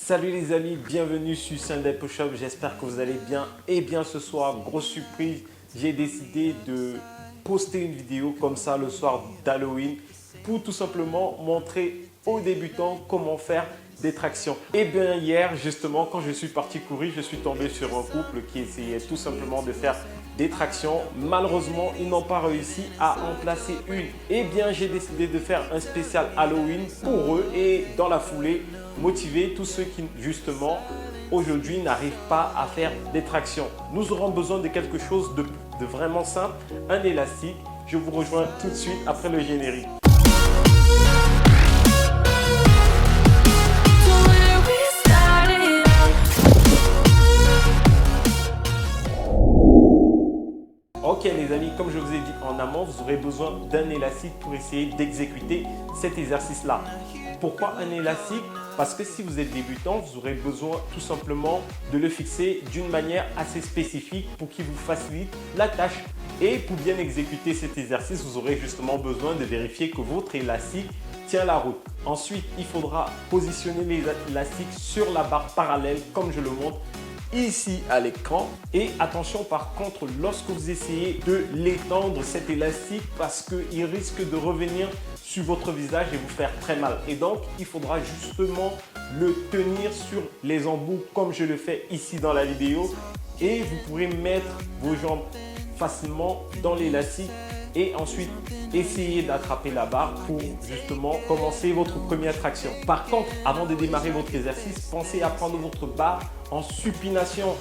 Salut les amis, bienvenue sur Sunday Push Up, j'espère que vous allez bien. Et bien ce soir, grosse surprise, j'ai décidé de poster une vidéo comme ça le soir d'Halloween pour tout simplement montrer aux débutants comment faire des tractions. Et bien hier justement, quand je suis parti courir, je suis tombé sur un couple qui essayait tout simplement de faire des tractions. Malheureusement, ils n'ont pas réussi à en placer une. Et bien j'ai décidé de faire un spécial Halloween pour eux et dans la foulée, motiver tous ceux qui justement aujourd'hui n'arrivent pas à faire des tractions. Nous aurons besoin de quelque chose de vraiment simple, un élastique. Je vous rejoins tout de suite après le générique. Ok les amis, comme je vous ai dit en amont, vous aurez besoin d'un élastique pour essayer d'exécuter cet exercice-là. Pourquoi un élastique? Parce que si vous êtes débutant, vous aurez besoin tout simplement de le fixer d'une manière assez spécifique pour qu'il vous facilite la tâche. Et pour bien exécuter cet exercice, vous aurez justement besoin de vérifier que votre élastique tient la route. Ensuite, il faudra positionner l'élastique sur la barre parallèle comme je le montre ici à l'écran. Et attention par contre, lorsque vous essayez de l'étendre cet élastique, parce qu'il risque de revenir sur votre visage et vous faire très mal. Et donc, il faudra justement le tenir sur les embouts comme je le fais ici dans la vidéo. Et vous pourrez mettre vos jambes facilement dans l'élastique et ensuite essayer d'attraper la barre pour justement commencer votre première traction. Par contre, avant de démarrer votre exercice, pensez à prendre votre barre en supination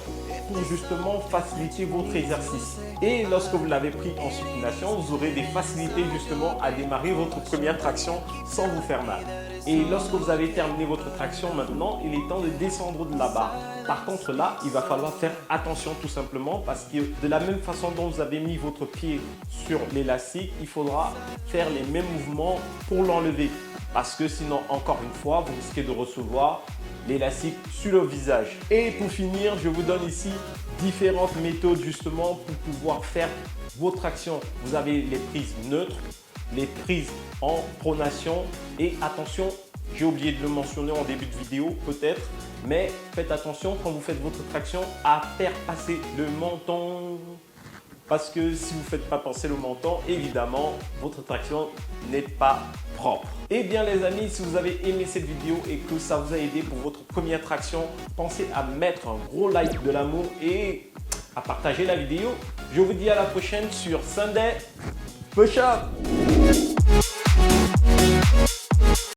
pour justement faciliter votre exercice. Et lorsque vous l'avez pris en supination, vous aurez des facilités justement à démarrer votre première traction sans vous faire mal. Et lorsque vous avez terminé votre traction, maintenant, il est temps de descendre de la barre. Par contre, là, il va falloir faire attention tout simplement parce que de la même façon dont vous avez mis votre pied sur l'élastique, il faudra faire les mêmes mouvements pour l'enlever. Parce que sinon, encore une fois, vous risquez de recevoir l'élastique sur le visage. Et pour finir, je vous donne ici différentes méthodes justement pour pouvoir faire vos tractions. Vous avez les prises neutres, les prises en pronation et attention, j'ai oublié de le mentionner en début de vidéo peut-être, mais faites attention quand vous faites votre traction à faire passer le menton. Parce que si vous ne faites pas passer le menton, évidemment, votre traction n'est pas propre. Et bien les amis, si vous avez aimé cette vidéo et que ça vous a aidé pour votre première traction, pensez à mettre un gros like de l'amour et à partager la vidéo. Je vous dis à la prochaine sur Sunday Push Up.